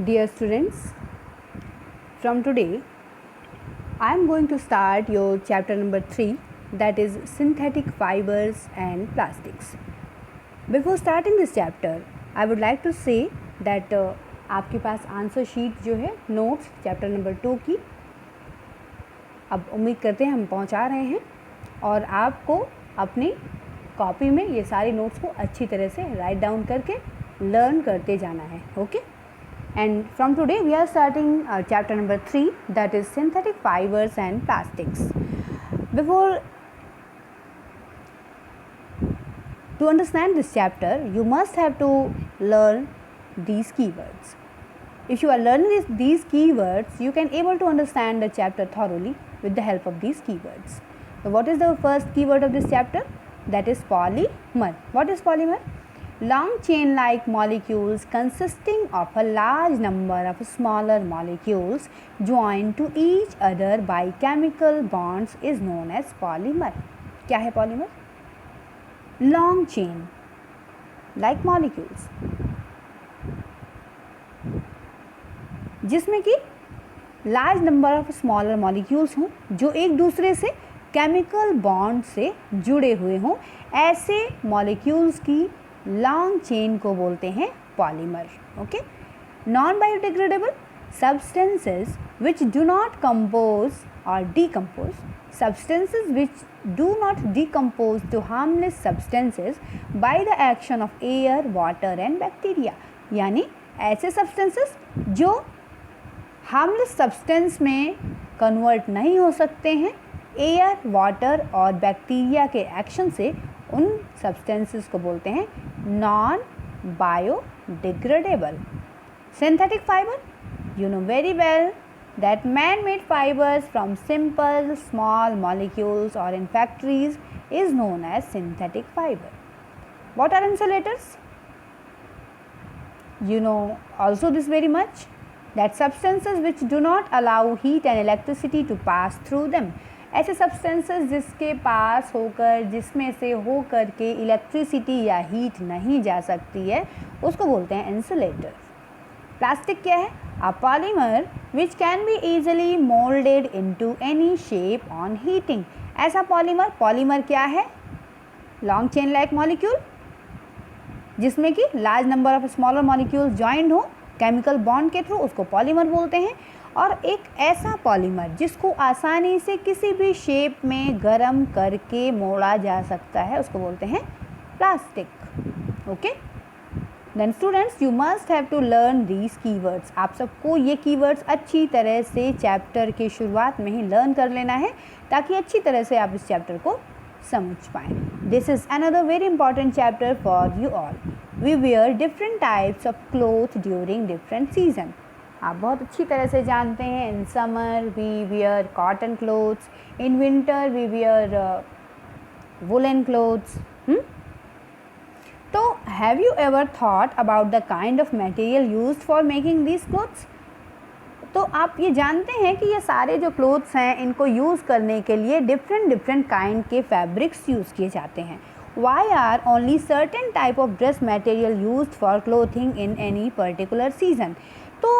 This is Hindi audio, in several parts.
Dear students, from today I am going to start your chapter number 3, that is synthetic fibers and plastics. Before starting this chapter, I would like to say that आपके पास आंसर शीट जो है नोट्स चैप्टर नंबर 2 की अब उम्मीद करते हैं हम पहुंचा रहे हैं और आपको अपनी कॉपी में ये सारे नोट्स को अच्छी तरह से राइट डाउन करके लर्न करते जाना है. Okay. And from today we are starting chapter number 3, that is synthetic fibers and plastics. Before to understand this chapter, you must have to learn these keywords. If you are learning these keywords, you can able to understand the chapter thoroughly with the help of these keywords. So what is the first keyword of this chapter? That is polymer. What is polymer? Long chain-like molecules consisting of a large number of smaller molecules joined to each other by chemical bonds is known as polymer. क्या है polymer? Long chain-like molecules, जिसमें कि large number of smaller molecules हों जो एक दूसरे से chemical bond से जुड़े हुए हों, ऐसे molecules की लॉन्ग चेन को बोलते हैं polymer. Okay. Non biodegradable substances which do not compose or decompose, substances which do not decompose to harmless substances by the action of air, water and bacteria. यानी ऐसे substances जो harmless substance में convert नहीं हो सकते हैं एयर, वाटर और बैक्टीरिया के एक्शन से, उन सब्सटेंसेस को बोलते हैं non biodegradable. Synthetic fibre, you know very well that man-made fibers from simple small molecules or in factories is known as synthetic fiber. What are insulators? You know also this very much, that substances which do not allow heat and electricity to pass through them. ऐसे सब्सटेंसेस जिसके पास होकर, जिसमें से हो कर के इलेक्ट्रिसिटी या हीट नहीं जा सकती है, उसको बोलते हैं इंसुलेटर. प्लास्टिक क्या है? A polymer which can be easily moulded into any shape on heating. ऐसा पॉलीमर क्या है? लॉन्ग चेन लाइक मॉलिक्यूल जिसमें कि large number of smaller molecules joined हो केमिकल बॉन्ड के थ्रू, उसको पॉलीमर बोलते हैं. और एक ऐसा पॉलीमर जिसको आसानी से किसी भी शेप में गर्म करके मोड़ा जा सकता है, उसको बोलते हैं plastic. Okay. Then students, you must have to learn these keywords. आप सबको ये कीवर्ड्स अच्छी तरह से चैप्टर के शुरुआत में ही लर्न कर लेना है ताकि अच्छी तरह से आप इस चैप्टर को समझ पाएँ. This is another very important chapter for you all. We wear different types of cloth during different season. आप बहुत अच्छी तरह से जानते हैं, in summer we wear cotton clothes, in winter we wear woollen clothes. तो have you ever thought about the kind of material used for making these clothes? तो आप ये जानते हैं कि ये सारे जो क्लोथ्स हैं इनको यूज़ करने के लिए डिफरेंट काइंड के फैब्रिक्स यूज़ किए जाते हैं. Why are only certain type of dress material used for clothing in any particular season? तो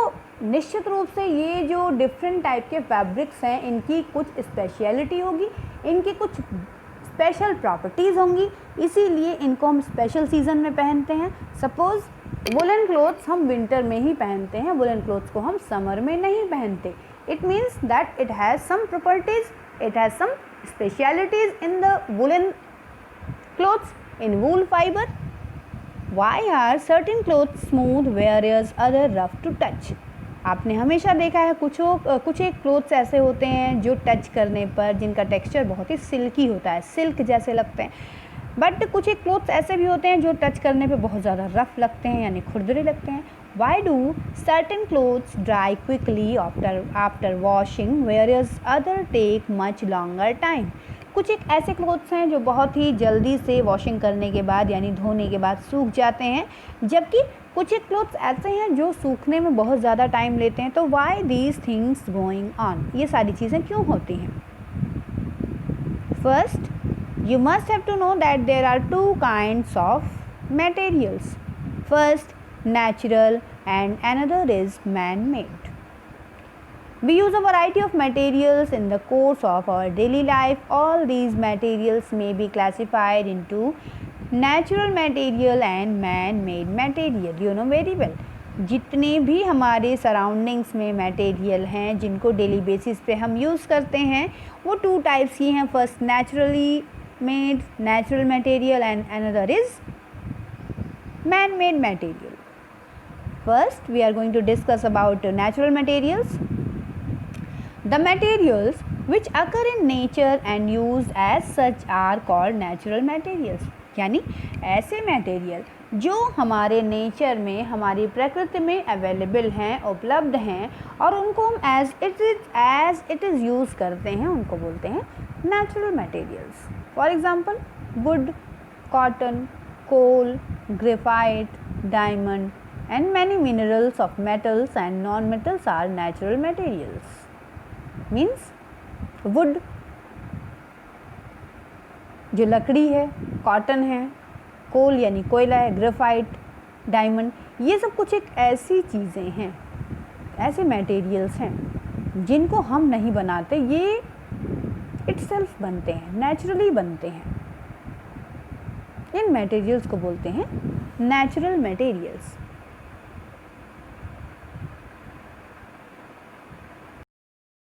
निश्चित रूप से ये जो डिफरेंट टाइप के फैब्रिक्स हैं इनकी कुछ स्पेशलिटी होगी, इनकी कुछ स्पेशल प्रॉपर्टीज़ होंगी, इसीलिए इनको हम स्पेशल सीज़न में पहनते हैं. सपोज़ वुलन क्लोथ्स हम विंटर में ही पहनते हैं, वुलन क्लोथ्स को हम समर में नहीं पहनते. It means that it has some properties, it has some specialities in the woollen clothes. In wool fiber, why are certain clothes smooth whereas other rough to touch? आपने हमेशा देखा है कुछ एक क्लोथ्स ऐसे होते हैं जो टच करने पर जिनका टेक्सचर बहुत ही सिल्की होता है, सिल्क जैसे लगते हैं. बट कुछ एक क्लोथ्स ऐसे भी होते हैं जो टच करने पे बहुत ज़्यादा रफ़ लगते हैं, यानी खुरदरे लगते हैं. Why do certain clothes dry quickly after washing whereas other take much longer time? कुछ एक ऐसे क्लोथ्स हैं जो बहुत ही जल्दी से वॉशिंग करने के बाद यानी धोने के बाद सूख जाते हैं, जबकि कुछ एक क्लोथ्स ऐसे हैं जो सूखने में बहुत ज़्यादा टाइम लेते हैं. तो why these things going on? ये सारी चीज़ें क्यों होती हैं? First, you must have to know that there are two kinds of materials. First, natural, and another is man-made. We use a variety of materials in the course of our daily life. All these materials may be classified into natural material and man-made material. You know very well. जितने भी हमारे सराउंडिंग्स में मटेरियल हैं जिनको डेली बेसिस पे हम यूज़ करते हैं वो टू टाइप्स की हैं. First naturally made natural material and another is man made material. First we are going to discuss about natural materials. The materials which occur in nature and used as such are called natural materials. यानी ऐसे मटेरियल जो हमारे नेचर में हमारी प्रकृति में अवेलेबल हैं, उपलब्ध हैं और उनको हम एज इट इज़ यूज़ करते हैं उनको बोलते हैं natural materials. For example wood, cotton, coal, graphite, diamond and many minerals of metals and non-metals are natural materials. Means wood जो लकड़ी है, कॉटन है, कोल यानी कोयला है, ग्रेफाइट, डायमंड, ये सब कुछ एक ऐसी चीज़ें हैं, ऐसे मटेरियल्स हैं जिनको हम नहीं बनाते, ये इटसेल्फ बनते हैं, नेचुरली बनते हैं. इन मटेरियल्स को बोलते हैं नेचुरल मटेरियल्स.